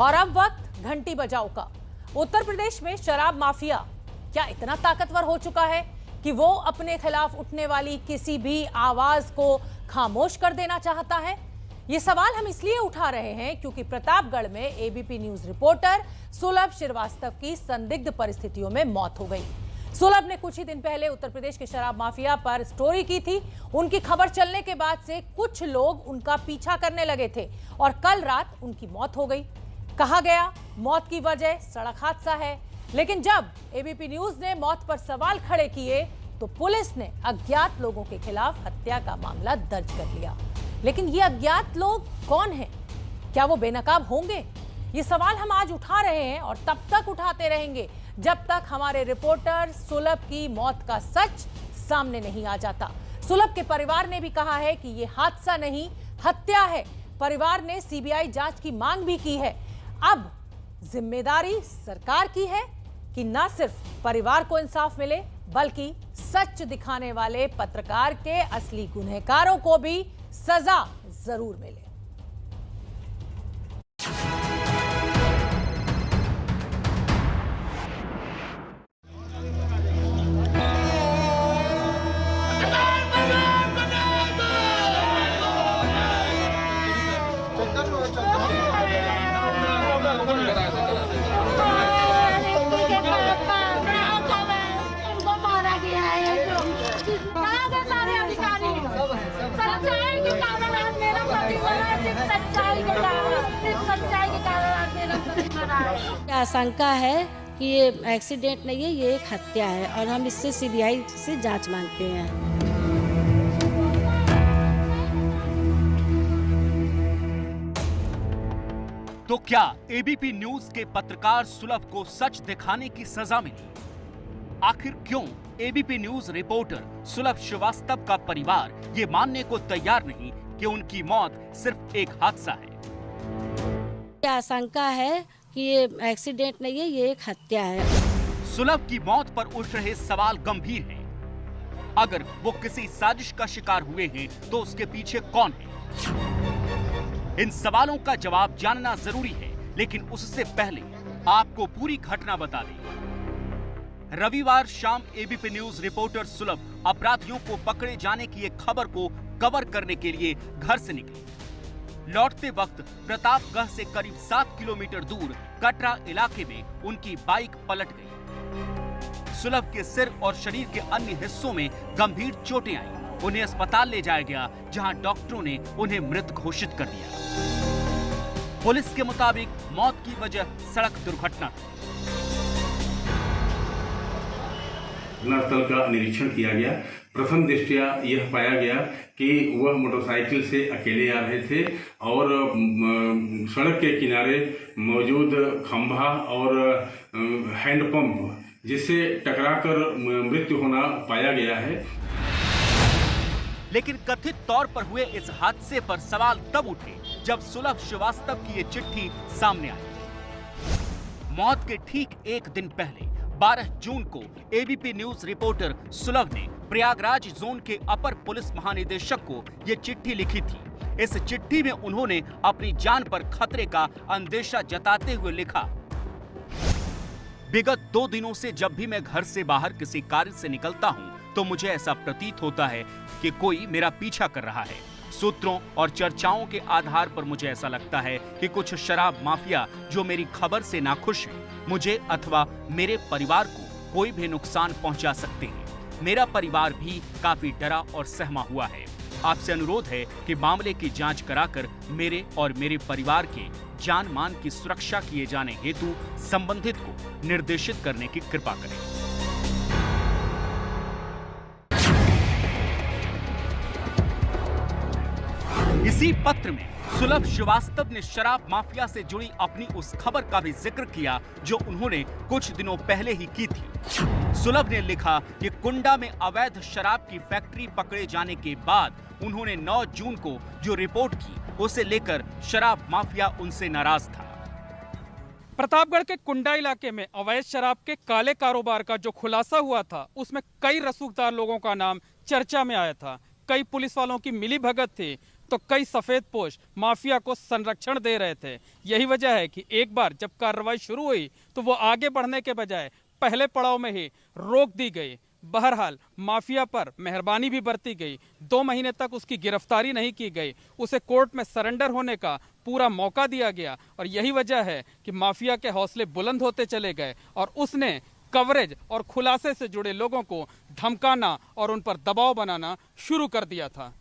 और अब वक्त घंटी बजाओ का। उत्तर प्रदेश में शराब माफिया क्या इतना ताकतवर हो चुका है कि वो अपने खिलाफ उठने वाली किसी भी आवाज को खामोश कर देना चाहता है? ये सवाल हम इसलिए उठा रहे हैं क्योंकि प्रतापगढ़ में एबीपी न्यूज रिपोर्टर सुलभ श्रीवास्तव की संदिग्ध परिस्थितियों में मौत हो गई। सुलभ ने कुछ ही दिन पहले उत्तर प्रदेश के शराब माफिया पर स्टोरी की थी। उनकी खबर चलने के बाद से कुछ लोग उनका पीछा करने लगे थे और कल रात उनकी मौत हो गई। कहा गया मौत की वजह सड़क हादसा है, लेकिन जब एबीपी न्यूज ने मौत पर सवाल खड़े किए तो पुलिस ने अज्ञात लोगों के खिलाफ हत्या का मामला दर्ज कर लिया। लेकिन ये अज्ञात लोग कौन हैं? क्या वो बेनकाब होंगे? ये सवाल हम आज उठा रहे हैं और तब तक उठाते रहेंगे जब तक हमारे रिपोर्टर सुलभ की मौत का सच सामने नहीं आ जाता। सुलभ के परिवार ने भी कहा है कि ये हादसा नहीं, हत्या है। परिवार ने सीबीआई जांच की मांग भी की है। अब जिम्मेदारी सरकार की है कि न सिर्फ परिवार को इंसाफ मिले बल्कि सच दिखाने वाले पत्रकार के असली गुनहगारों को भी सजा जरूर मिले। आशंका है कि ये एक्सीडेंट नहीं है, ये एक हत्या है और हम इससे सीबीआई से जांच मांगते हैं। तो क्या एबीपी न्यूज के पत्रकार सुलभ को सच दिखाने की सजा मिली? आखिर क्यों एबीपी न्यूज रिपोर्टर सुलभ श्रीवास्तव का परिवार ये मानने को तैयार नहीं कि उनकी मौत सिर्फ एक हादसा है? आशंका है कि ये एक्सीडेंट नहीं है, ये एक हत्या है। सुलभ की मौत पर उठ रहे सवाल गंभीर हैं। अगर वो किसी साजिश का शिकार हुए हैं तो उसके पीछे कौन है? इन सवालों का जवाब जानना जरूरी है, लेकिन उससे पहले आपको पूरी घटना बता दें। रविवार शाम एबीपी न्यूज रिपोर्टर सुलभ अपराधियों को पकड़े जाने की एक खबर को कवर करने के लिए घर से निकले। लौटते वक्त प्रतापगढ़ से करीब 7 किलोमीटर दूर कटरा इलाके में उनकी बाइक पलट गई। सुलभ के सिर और शरीर के अन्य हिस्सों में गंभीर चोटें आईं। उन्हें अस्पताल ले जाया गया, जहां डॉक्टरों ने उन्हें मृत घोषित कर दिया। पुलिस के मुताबिक मौत की वजह सड़क दुर्घटना थी। घटनास्थल का निरीक्षण किया गया। प्रथम दृष्टया यह पाया गया कि वह मोटरसाइकिल से अकेले आ रहे थे और सड़क के किनारे मौजूद खंभा और हैंडपंप जिससे टकराकर मृत्यु होना पाया गया है। लेकिन कथित तौर पर हुए इस हादसे पर सवाल तब उठे जब सुलभ श्रीवास्तव की ये चिट्ठी सामने आई। मौत के ठीक एक दिन पहले 12 जून को एबीपी न्यूज रिपोर्टर सुलभ ने प्रयागराज जोन के अपर पुलिस महानिदेशक को यह चिट्ठी लिखी थी। इस चिट्ठी में उन्होंने अपनी जान पर खतरे का अंदेशा जताते हुए लिखा, विगत 2 दिनों से जब भी मैं घर से बाहर किसी कार्य से निकलता हूं तो मुझे ऐसा प्रतीत होता है कि कोई मेरा पीछा कर रहा है। सूत्रों और चर्चाओं के आधार पर मुझे ऐसा लगता है कि कुछ शराब माफिया जो मेरी खबर से नाखुश हैं, मुझे अथवा मेरे परिवार को कोई भी नुकसान पहुंचा सकते हैं। मेरा परिवार भी काफी डरा और सहमा हुआ है। आपसे अनुरोध है कि मामले की जांच कराकर मेरे और मेरे परिवार के जान मान की सुरक्षा किए जाने हेतु संबंधित को निर्देशित करने की कृपा करें। इसी पत्र में सुलभ श्रीवास्तव ने शराब माफिया से जुड़ी अपनी उस खबर का भी जिक्र किया जो उन्होंने कुछ दिनों पहले ही की थी। सुलभ ने लिखा कि कुंडा में अवैध शराब की फैक्ट्री पकड़े जाने के बाद उन्होंने 9 जून को जो रिपोर्ट की उसे लेकर शराब माफिया उनसे नाराज था। प्रतापगढ़ के कुंडा इलाके में अवैध शराब के काले कारोबार का जो खुलासा हुआ था उसमें कई रसूखदार लोगों का नाम चर्चा में आया था। कई पुलिस वालों की मिली भगत थी। तो कई सफेदपोश माफिया को संरक्षण दे रहे थे। यही वजह है कि एक बार जब कार्रवाई शुरू हुई तो वो आगे बढ़ने के बजाय पहले पड़ाव में ही रोक दी गई। बहरहाल माफिया पर मेहरबानी भी बरती गई। 2 महीने तक उसकी गिरफ्तारी नहीं की गई, उसे कोर्ट में सरेंडर होने का पूरा मौका दिया गया और यही वजह है कि माफिया के हौसले बुलंद होते चले गए और उसने कवरेज और खुलासे से जुड़े लोगों को धमकाना और उन पर दबाव बनाना शुरू कर दिया था।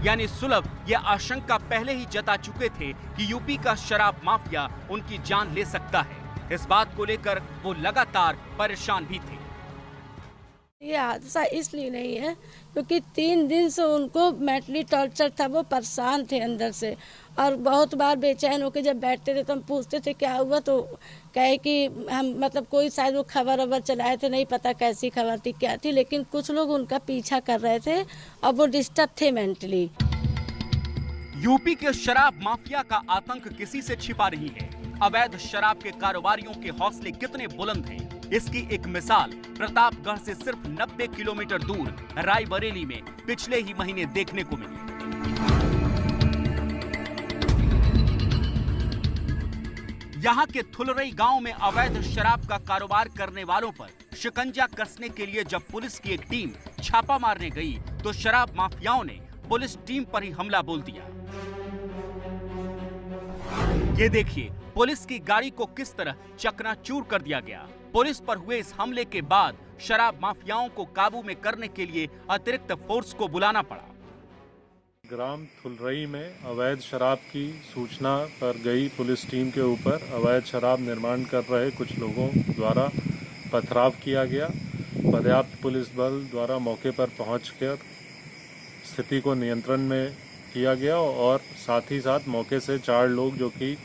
यानी सुलभ यह आशंका पहले ही जता चुके थे कि यूपी का शराब माफिया उनकी जान ले सकता है। इस बात को लेकर वो लगातार परेशान भी थे। ये हादसा इसलिए नहीं है क्योंकि 3 दिन से उनको मेंटली टॉर्चर था, वो परेशान थे अंदर से और बहुत बार बेचैन होकर जब बैठते थे तो हम पूछते थे क्या हुआ, तो कहे कि हम मतलब कोई शायद वो खबर चलाए थे, नहीं पता कैसी खबर थी क्या थी, लेकिन कुछ लोग उनका पीछा कर रहे थे और वो डिस्टर्ब थे मेंटली। यूपी के शराब माफिया का आतंक किसी से छिपा नहीं है। अवैध शराब के कारोबारियों के हौसले कितने बुलंद हैं, इसकी एक मिसाल प्रतापगढ़ से सिर्फ 90 किलोमीटर दूर रायबरेली में पिछले ही महीने देखने को मिली। यहाँ के थुलरई गांव में अवैध शराब का कारोबार करने वालों पर शिकंजा कसने के लिए जब पुलिस की एक टीम छापा मारने गई तो शराब माफियाओं ने पुलिस टीम पर ही हमला बोल दिया। ये देखिए पुलिस की गाड़ी को किस तरह चकनाचूर कर दिया गया। पुलिस पर हुए इस हमले के बाद शराब माफियाओं को काबू में करने के लिए अतिरिक्त फोर्स को बुलाना पड़ा। ग्राम थुलरई में अवैध शराब की सूचना पर गई पुलिस टीम के ऊपर अवैध शराब निर्माण कर रहे कुछ लोगों द्वारा पथराव किया गया। पर्याप्त पुलिस बल द्वारा मौके पर पहुंचकर स्थिति को नियंत्रण में किया गया और साथ ही साथ मौके से 4 लोग जो कि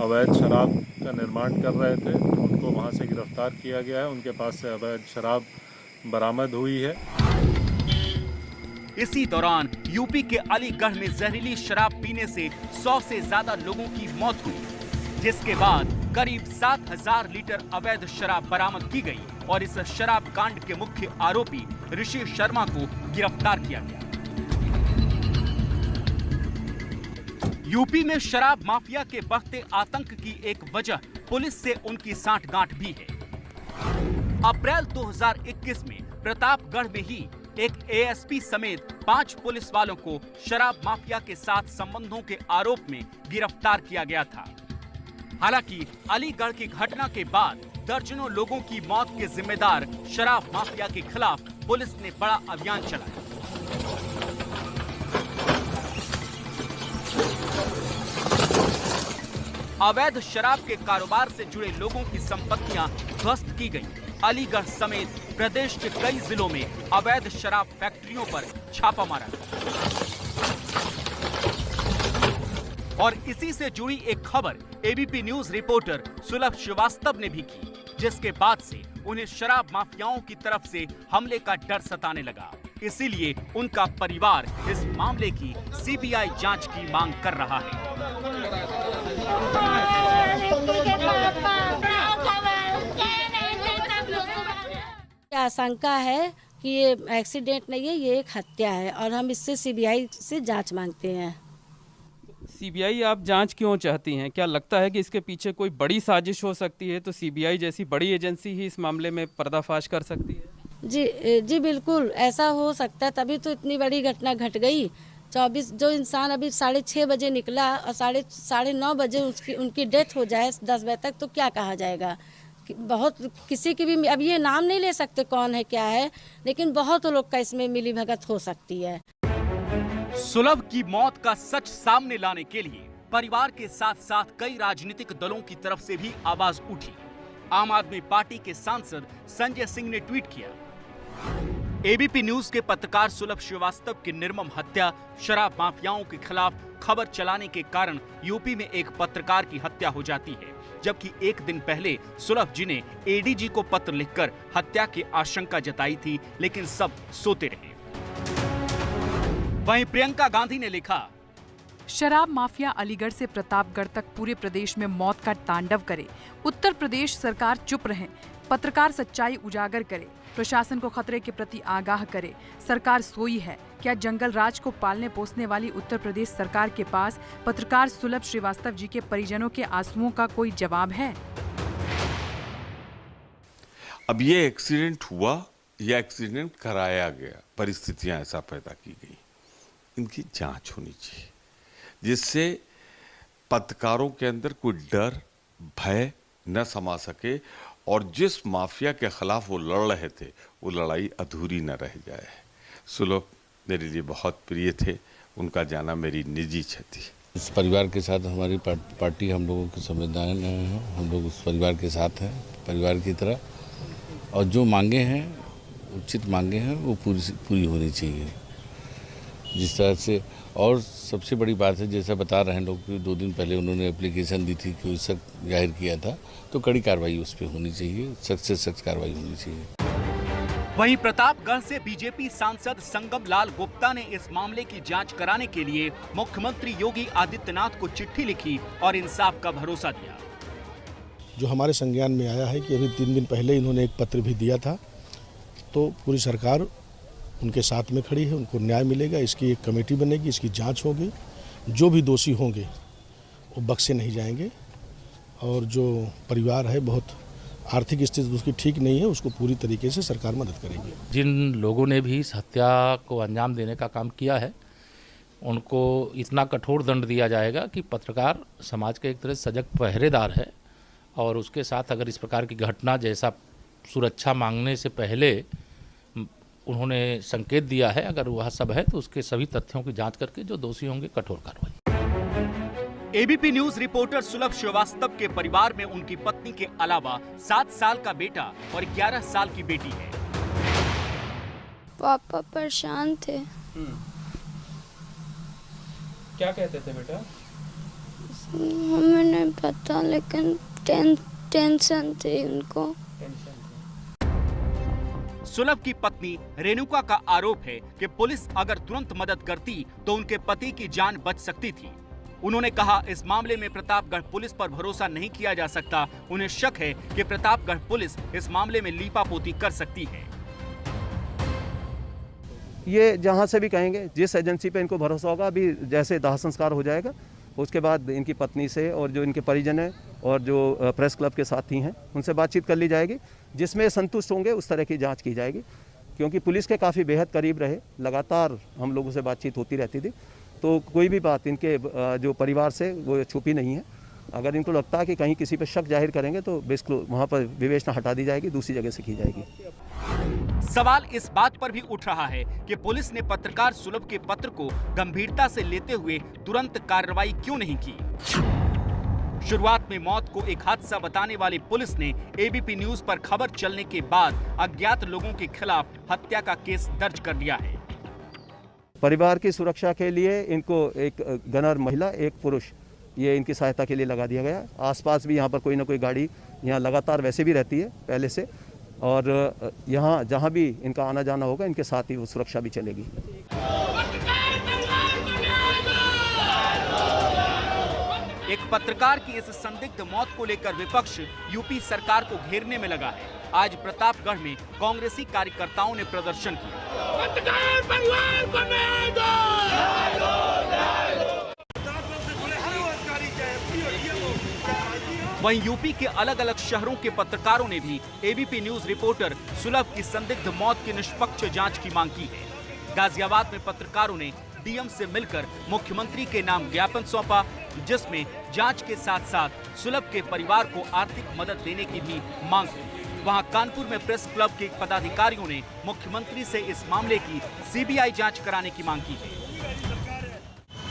अवैध शराब का निर्माण कर रहे थे उनको वहां से गिरफ्तार किया गया है। उनके पास से अवैध शराब बरामद हुई है। इसी दौरान यूपी के अलीगढ़ में जहरीली शराब पीने से 100 से ज्यादा लोगों की मौत हुई, जिसके बाद करीब 7000 लीटर अवैध शराब बरामद की गई और इस शराब कांड के मुख्य आरोपी ऋषि शर्मा को गिरफ्तार किया गया। यूपी में शराब माफिया के बढ़ते आतंक की एक वजह पुलिस से उनकी सांठगांठ भी है। अप्रैल 2021 में प्रतापगढ़ में ही एक एएसपी समेत 5 पुलिस वालों को शराब माफिया के साथ संबंधों के आरोप में गिरफ्तार किया गया था। हालांकि अलीगढ़ की घटना के बाद दर्जनों लोगों की मौत के जिम्मेदार शराब माफिया के खिलाफ पुलिस ने बड़ा अभियान चलाया। अवैध शराब के कारोबार से जुड़े लोगों की संपत्तियां ध्वस्त की गईं। अलीगढ़ समेत प्रदेश के कई जिलों में अवैध शराब फैक्ट्रियों पर छापा मारा और इसी से जुड़ी एक खबर एबीपी न्यूज रिपोर्टर सुलभ श्रीवास्तव ने भी की, जिसके बाद से उन्हें शराब माफियाओं की तरफ से हमले का डर सताने लगा। इसीलिए उनका परिवार इस मामले की सीबीआई जांच की मांग कर रहा है। आशंका है कि ये एक्सीडेंट नहीं है, ये एक हत्या है और हम इससे सीबीआई से जांच मांगते हैं। सीबीआई आप जांच क्यों चाहती हैं? क्या लगता है कि इसके पीछे कोई बड़ी साजिश हो सकती है, तो सीबीआई जैसी बड़ी एजेंसी ही इस मामले में पर्दाफाश कर सकती है? जी बिल्कुल ऐसा हो सकता है, तभी तो इतनी बड़ी घटना घट गई। 24 जो इंसान अभी 6:30 बजे निकला और 9:30 बजे उनकी डेथ हो जाए 10 बजे तक, तो क्या कहा जाएगा? बहुत किसी की भी अब ये नाम नहीं ले सकते कौन है क्या है, लेकिन बहुत लोग का इसमें मिलीभगत हो सकती है। सुलभ की मौत का सच सामने लाने के लिए परिवार के साथ साथ कई राजनीतिक दलों की तरफ से भी आवाज उठी। आम आदमी पार्टी के सांसद संजय सिंह ने ट्वीट किया, एबीपी न्यूज के पत्रकार सुलभ श्रीवास्तव की निर्मम हत्या, शराब माफियाओं के खिलाफ खबर चलाने के कारण यूपी में एक पत्रकार की हत्या हो जाती है, जबकि एक दिन पहले सुलभ जी ने एडीजी को पत्र लिखकर हत्या की आशंका जताई थी, लेकिन सब सोते रहे। वहीं प्रियंका गांधी ने लिखा, शराब माफिया अलीगढ़ से प्रतापगढ़ तक पूरे प्रदेश में मौत का तांडव करे, उत्तर प्रदेश सरकार चुप रहे, पत्रकार सच्चाई उजागर करे, प्रशासन को खतरे के प्रति आगाह करे। सरकार सोई है। क्या जंगल राज को पालने पोसने वाली उत्तर प्रदेश सरकार के पास पत्रकार सुलभ श्रीवास्तव जी के परिजनों के आंसुओं का कोई जवाब है? अब ये एक्सीडेंट हुआ या एक्सीडेंट कराया गया, परिस्थितियां ऐसा पैदा की गई, इनकी जांच होनी चाहिए, जिससे पत्रकारों के अंदर कोई डर भय न समा सके और जिस माफिया के खिलाफ वो लड़ रहे थे वो लड़ाई अधूरी न रह जाए। सुलभ मेरे लिए बहुत प्रिय थे, उनका जाना मेरी निजी क्षति। इस परिवार के साथ हमारी पार्टी, हम लोगों की संवेदनाएं हैं, हम लोग उस परिवार के साथ हैं, परिवार की तरह, और जो मांगे हैं, उचित मांगे हैं, वो पूरी होनी चाहिए जिस तरह से। और सबसे बड़ी बात है, जैसा बता रहे हैं लोग कि 2 दिन पहले उन्होंने एप्लीकेशन दी थी कि शक जाहिर किया था, तो कड़ी कार्रवाई उस पर होनी चाहिए, सख्त से सख्त कार्रवाई होनी चाहिए। वहीं प्रतापगढ़ से बीजेपी सांसद संगम लाल गुप्ता ने इस मामले की जांच कराने के लिए मुख्यमंत्री योगी आदित्यनाथ को चिट्ठी लिखी और इंसाफ का भरोसा दिया। जो हमारे संज्ञान में आया है कि अभी 3 दिन पहले इन्होंने एक पत्र भी दिया था, तो पूरी सरकार उनके साथ में खड़ी है, उनको न्याय मिलेगा। इसकी एक कमेटी बनेगी, इसकी जांच होगी, जो भी दोषी होंगे वो बख्शे नहीं जाएंगे, और जो परिवार है बहुत आर्थिक स्थिति उसकी ठीक नहीं है, उसको पूरी तरीके से सरकार मदद करेगी। जिन लोगों ने भी इस हत्या को अंजाम देने का काम किया है, उनको इतना कठोर दंड दिया जाएगा कि पत्रकार समाज के एक तरह सजग पहरेदार है, और उसके साथ अगर इस प्रकार की घटना जैसा सुरक्षा मांगने से पहले उन्होंने संकेत दिया है, अगर वह सब है तो उसके सभी तथ्यों की जांच करके जो दोषी होंगे कठोर कार्रवाई। एबीपी न्यूज रिपोर्टर सुलभ श्रीवास्तव के परिवार में उनकी पत्नी के अलावा 7 साल का बेटा और 11 साल की बेटी है। पापा परेशान थे। क्या कहते थे बेटा? हमें नहीं पता, लेकिन टेंशन थी उनको। सुलभ की पत्नी रेणुका का आरोप है कि पुलिस अगर तुरंत मदद करती तो उनके पति की जान बच सकती थी। उन्होंने कहा, इस मामले में प्रतापगढ़ पुलिस पर भरोसा नहीं किया जा सकता। उन्हें शक है कि प्रतापगढ़ पुलिस इस मामले में लीपापोती कर सकती है। ये जहां से भी कहेंगे, जिस एजेंसी पे इनको भरोसा होगा, अभी जैसे दाह संस्कार हो जाएगा उसके बाद इनकी पत्नी से और जो इनके परिजन हैं और जो प्रेस क्लब के साथी हैं उनसे बातचीत कर ली जाएगी, जिसमें संतुष्ट होंगे उस तरह की जांच की जाएगी। क्योंकि पुलिस के काफ़ी बेहद करीब रहे, लगातार हम लोगों से बातचीत होती रहती थी, तो कोई भी बात इनके जो परिवार से वो छुपी नहीं है। अगर इनको लगता है कि कहीं किसी पर शक जाहिर करेंगे तो बिल्कुल वहाँ पर विवेचना हटा दी जाएगी, दूसरी जगह से की जाएगी। सवाल इस बात पर भी उठ रहा है कि पुलिस ने पत्रकार सुलभ के पत्र को गंभीरता से लेते हुए तुरंत कार्रवाई क्यों नहीं की। शुरुआत में मौत को एक हादसा बताने वाली पुलिस ने एबीपी न्यूज पर खबर चलने के बाद अज्ञात लोगों के खिलाफ हत्या का केस दर्ज कर लिया है। परिवार की सुरक्षा के लिए इनको एक गनर महिला, एक पुरुष, ये इनकी सहायता के लिए लगा दिया गया। आसपास भी यहाँ पर कोई ना कोई गाड़ी यहाँ लगातार वैसे भी रहती है पहले से, और यहाँ जहाँ भी इनका आना जाना होगा इनके साथ ही वो सुरक्षा भी चलेगी। एक पत्रकार की इस संदिग्ध मौत को लेकर विपक्ष यूपी सरकार को घेरने में लगा है। आज प्रतापगढ़ में कांग्रेसी कार्यकर्ताओं ने प्रदर्शन किया। पत्रकार परिवार को न्याय दो! वहीं यूपी के अलग अलग शहरों के पत्रकारों ने भी एबीपी न्यूज रिपोर्टर सुलभ की संदिग्ध मौत की निष्पक्ष जांच की मांग की है। गाजियाबाद में पत्रकारों ने डीएम से मिलकर मुख्यमंत्री के नाम ज्ञापन सौंपा, जिसमें जांच के साथ साथ सुलभ के परिवार को आर्थिक मदद देने की भी मांग की। वहां कानपुर में प्रेस क्लब के पदाधिकारियों ने मुख्यमंत्री से इस मामले की सीबीआई जांच कराने की मांग की है।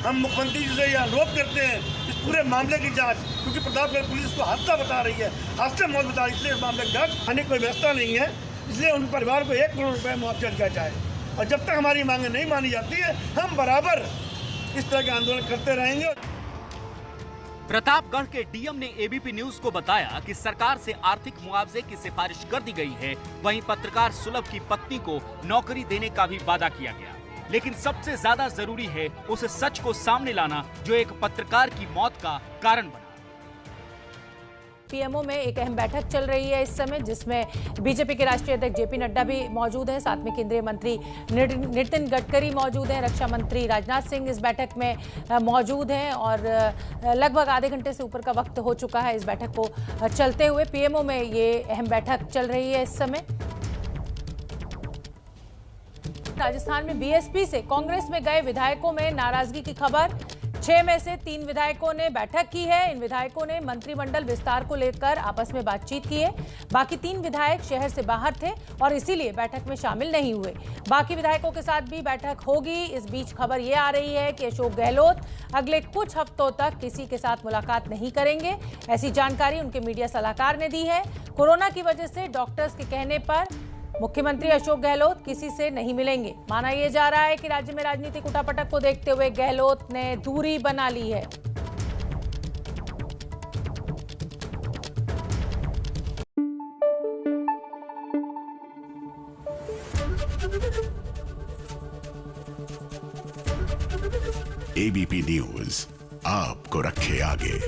हम मुख्यमंत्री जी से यह अनुरोध करते हैं इस पूरे मामले की जांच, क्योंकि प्रतापगढ़ पुलिस को हादसा बता रही है, हादसे मौत बता रही है, इसलिए इस मामले की जांच आने की कोई व्यवस्था नहीं है। इसलिए उन परिवार को 1 करोड़ रुपए मुआवजा दिया जाए, और जब तक हमारी मांगे नहीं मानी जाती है हम बराबर इस तरह के आंदोलन करते रहेंगे। प्रतापगढ़ के डीएम ने एबीपी न्यूज को बताया कि सरकार से आर्थिक मुआवजे की सिफारिश कर दी गई है। वहीं पत्रकार सुलभ की पत्नी को नौकरी देने का भी वादा किया गया, लेकिन सबसे ज्यादा जरूरी है उस सच को सामने लाना जो एक पत्रकार की मौत का कारण बना। पीएमओ में एक अहम बैठक चल रही है इस समय, जिसमें बीजेपी के राष्ट्रीय अध्यक्ष जेपी नड्डा भी मौजूद हैं, साथ में केंद्रीय मंत्री नितिन गडकरी मौजूद हैं, रक्षा मंत्री राजनाथ सिंह इस बैठक में मौजूद हैं और लगभग आधे घंटे से ऊपर का वक्त हो चुका है इस बैठक को चलते हुए। पीएमओ में ये अहम बैठक चल रही है इस समय। राजस्थान में बीएसपी से कांग्रेस में गए विधायकों में नाराजगी की खबर। 6 में से 3 विधायकों ने बैठक की है। इन विधायकों ने मंत्रिमंडल विस्तार को लेकर आपस में बातचीत की है। बाकी 3 विधायक शहर से बाहर थे और इसीलिए बैठक में शामिल नहीं हुए। बाकी विधायकों के साथ भी बैठक होगी। इस बीच खबर ये आ रही है कि अशोक गहलोत अगले कुछ हफ्तों तक किसी के साथ मुलाकात नहीं करेंगे। ऐसी जानकारी उनके मीडिया सलाहकार ने दी है। कोरोना की वजह से डॉक्टर्स के कहने पर मुख्यमंत्री अशोक गहलोत किसी से नहीं मिलेंगे। माना यह जा रहा है कि राज्य में राजनीतिक उठापटक को देखते हुए गहलोत ने दूरी बना ली है। एबीपी न्यूज आपको रखे आगे।